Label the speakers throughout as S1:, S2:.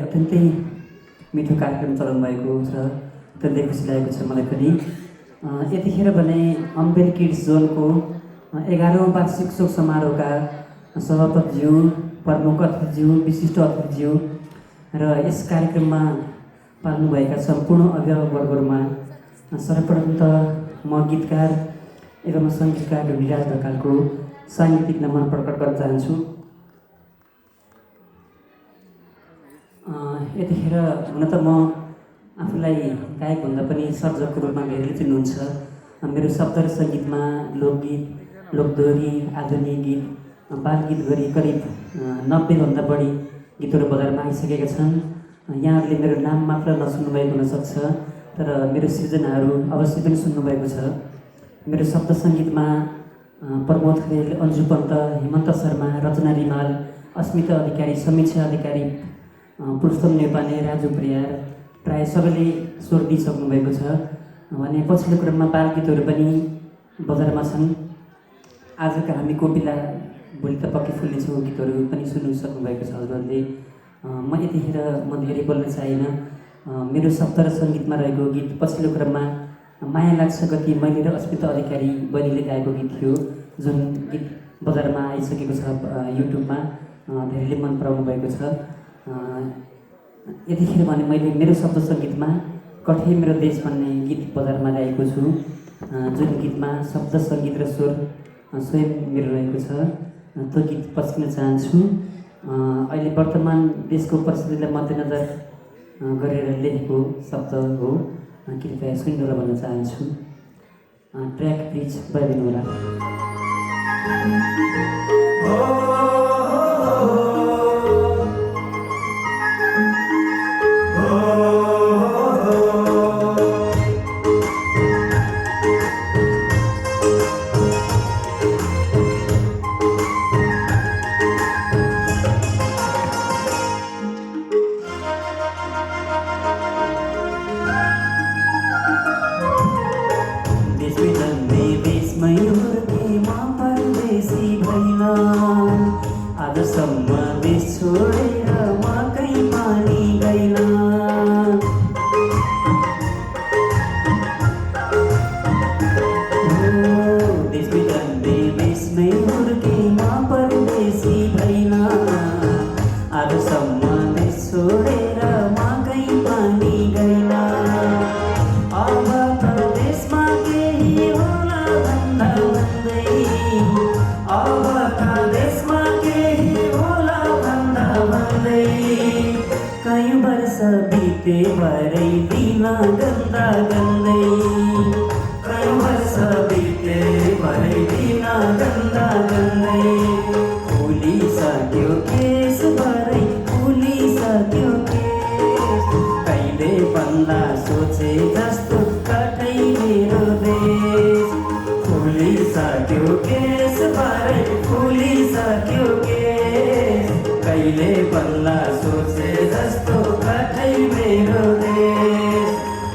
S1: अत्यन्तै मिठो कार्यक्रम चलाउनु भएको छ। अत्यन्तै खुसी लागेको छ मलाई पनि। यतिखेर भने अम्बेल किड्स जोनको 11औं वार्षिक शोक समारोहका सभापतिज्यू, प्रमुख अतिथिज्यू, विशिष्ट अतिथिज्यू र यस कार्यक्रममा पाल्नुभएका सम्पूर्ण अभिभावकवर्गहरूमा सर्वप्रथम त म गीतकार एवं सङ्गीतकार ढुङ्गिराज ढकालको साङ्गीतिक नमन प्रकट गर्न चाहन्छु। यतिखेर हुन त म आफूलाई गायकभन्दा पनि सर्जकको रूपमा धेरैले चिन्नुहुन्छ। मेरो शब्द र सङ्गीतमा लोकगीत, लोकदोहोरी, आधुनिक गीत, बालगीत गरी करिब 90भन्दा बढी गीतहरू बजारमा आइसकेका छन्। यहाँहरूले मेरो नाम मात्र नसुन्नुभएको हुनसक्छ, तर मेरो सृजनाहरू अवश्य पनि सुन्नुभएको छ। मेरो शब्द सङ्गीतमा प्रमोद खरेल, अन्जु पन्त, हेमन्त शर्मा, रचना रिमाल, अस्मिता अधिकारी, समीक्षा अधिकारी, पुरुषोत्तम नेपाने, राजु प्रियार प्राय सबैले स्वर दिइसक्नु भएको छ भने पछिल्लो क्रममा बालगीतहरू पनि बजारमा छन्। आजका हामी कोपिला भोलि त पक्कै फुल्नेछौँ गीतहरू पनि सुन्नु सक्नुभएको छ हजुरहरूले। म यतिखेर म धेरै बोल्न चाहिनँ। मेरो शब्द र सङ्गीतमा रहेको गीत पछिल्लो क्रममा माया लाग्छ गति मैले र अस्मिता अधिकारी बहिनीले गाएको गीत थियो, जुन गीत बजारमा आइसकेको छ युट्युबमा, धेरैले मन पराउनु भएको छ। यतिखेर भने मैले मेरो शब्द सङ्गीतमा कठै मेरो देश भन्ने गीत बजारमा ल्याएको छु, जुन गीतमा शब्द सङ्गीत र स्वर स्वयं मेरो रहेको छ। त्यो गीत पस्किन चाहन्छु। अहिले वर्तमान देशको परिस्थितिलाई मध्यनजर गरेर लेखेको शब्द हो, कृपया सुन्नुहोला भन्न चाहन्छु। ट्र्याक प्लिज बजाइदिनुहोला। आजसम्म देश छोडेर म कहीँ पनि गइन। देश बिजन्दै देशमै हुर्के म परदेशी भइन। आजसम्म देश छोडेर म कहीँ पनि गइन। अब त देशमा केही होला भन्दा भन्दै, अब त देशमा कयौं वर्ष बिते भरै दिन गन्दा गन्दै, कयौं वर्ष बिते भरै दिन गन्दा गन्दै। फुलिसक्यो केस भरै फुलिसक्यो केस, कहिले बन्ला सोचे जस्तो कतै मेरो देश। फुलिसक्यो केस भरै फुलिसक्यो केस, कहिले बन्ला सोचे जस्तो कतै मेरो देश।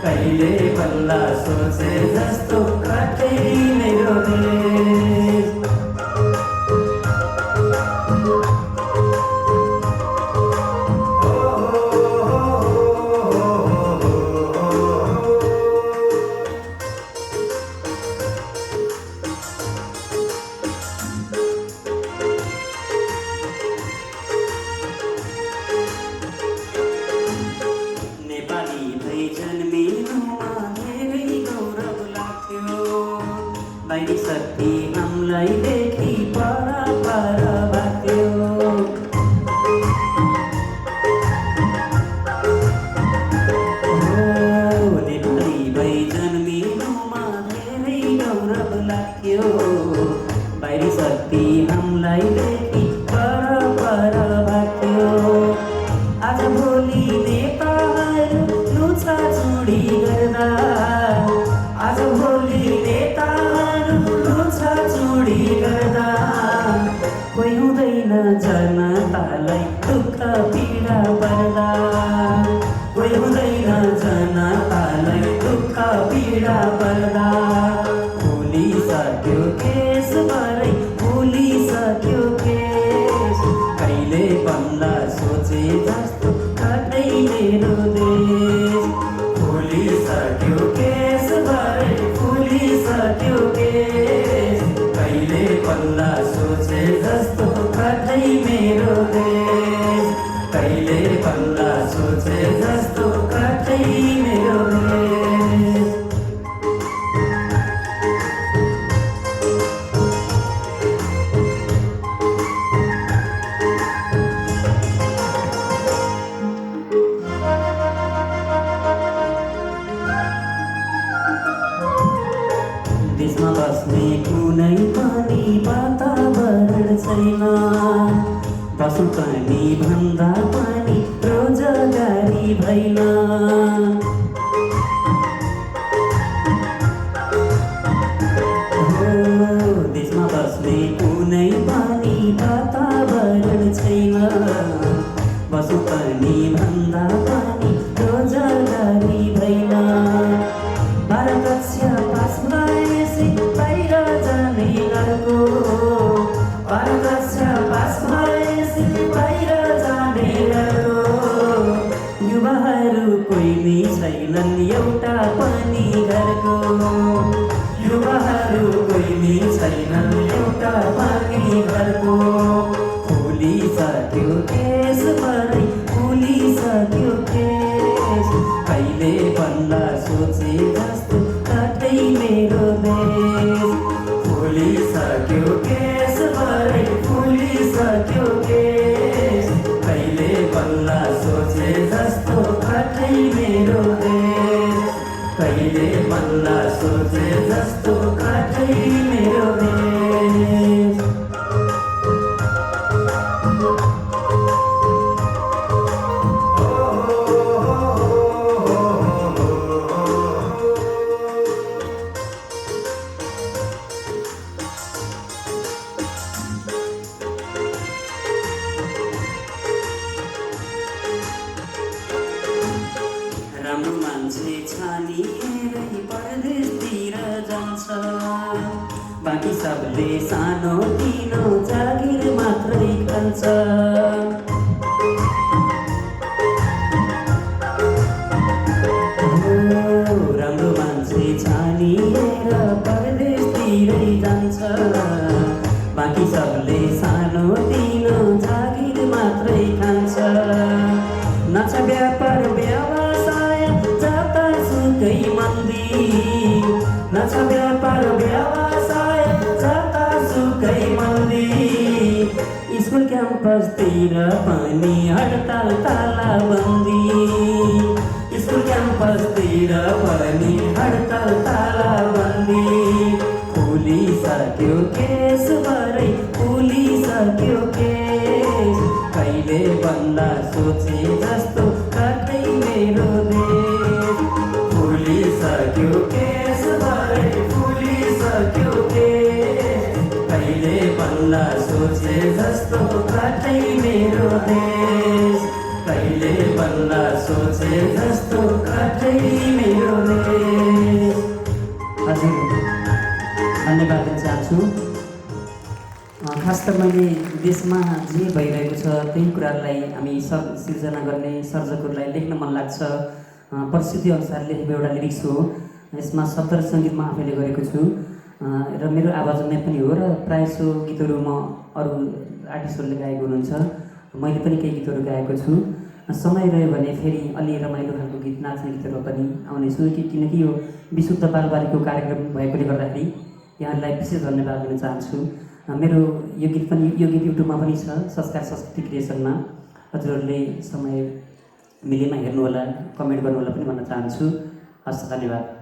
S1: कहिले बन्ला सोचे जस्तो कतै मेरो देश। बाहिरी शक्ति हामीलाई देखि पर पर बाट्यो। नेपाली भई जन्मिनुमा धेरै गौरव लाग्यो। बाहिरी शक्ति हामीलाई देखि पर पर बाट्यो। आज भोलि नेताहरू लुछाचुडी गर्दा, आज भोलि नेताहरू लुछाचुडी गर्दा काठै मेरो देश, कहिले बन्ला सोचे जस्तो काठै मेरो देश। देशमा बस्ने कुनै पनि वातावरण छैन, बसौँ पनि भन्दा पनि रोजगारी भएन। देशमा बस्ने कुनै पनि वातावरण छैन, बसौँ पनि भन्दा पनि रोजगारी भएन। 12 कक्षा पास भएपछि बाहिर जाने लड्को, 12 कक्षा पास भएपछि बाहिर जाने लड्को। युवाहरू कोही नि छैनन् एउटा पनि घरको, युवाहरू कोही नि छैनन् एउटा पनि घरको। फुलिसक्यो देशभरै, फुलिसक्यो देश, कहिले बन्ला सोचे जस्तो काठै मेरो देश। फुलिसक्यो देशभरै, फुलिसक्यो देश, कहिले बन्ला सोचे जस्तो काठै मेरो देश, कहिले बन्ला सोचे जस्तो काठै मेरो देश। राम्रो मान्छे छानिएरै परदेशतिर जान्छ, बाँकी सबले सानो तिनो जागिर मात्रै खान्छ। राम्रो मान्छे छानिएर परदेशतिरै जान्छ, बाँकी सबले सानो तिनो जागिर मात्रै खान्छ। नछ व्यापार व्यवसाय जतासुकै मन्दी, नछ व्यापार व्यवसाय जतासुकै मन्दी। स्कुल क्याम्पसतिर पनि हडताल तालाबन्दी, स्कुल क्याम्पसतिर पनि हडताल तालाबन्दी। फुलिसक्यो केसभरै, फुलिसक्यो केस, कहिले बन्ला सोचे जस्तो काठै मेरो देश। फुलिसक्यो केसभरै, फुलिसक्यो केस, कहिले बन्ला सोचे जस्तो काठै मेरो देश, कहिले बन्ला सोचे जस्तो काठै मेरो देश। हजुर, धन्यवाद दिन चाहन्छु। खास त मैले देशमा जे भइरहेको छ त्यही कुराहरूलाई हामी सिर्जना गर्ने सर्जकहरूलाई लेख्न मन लाग्छ। परिस्थिति अनुसार लेखेको एउटा लिरिक्स हो। यसमा शब्द र सङ्गीत म आफैले गरेको छु र मेरो आवाजमै पनि हो र प्रायः सो गीतहरू म अरू आर्टिस्टहरूले गाएको हुनुहुन्छ, मैले पनि केही गीतहरू गाएको छु। समय रह्यो भने फेरि अलि रमाइलो खालको गीत, नाच्ने गीतहरू पनि आउनेछु, किनकि यो विशुद्ध बालबालिकाको कार्यक्रम भएकोले गर्दाखेरि यहाँहरूलाई विशेष धन्यवाद दिन चाहन्छु। मेरो यो गीत युट्युबमा पनि छ, संस्कार संस्कृति क्रिएसनमा। हजुरहरूले समय मिलेमा हेर्नुहोला, कमेन्ट गर्नुहोला पनि भन्न चाहन्छु। हस्, धन्यवाद।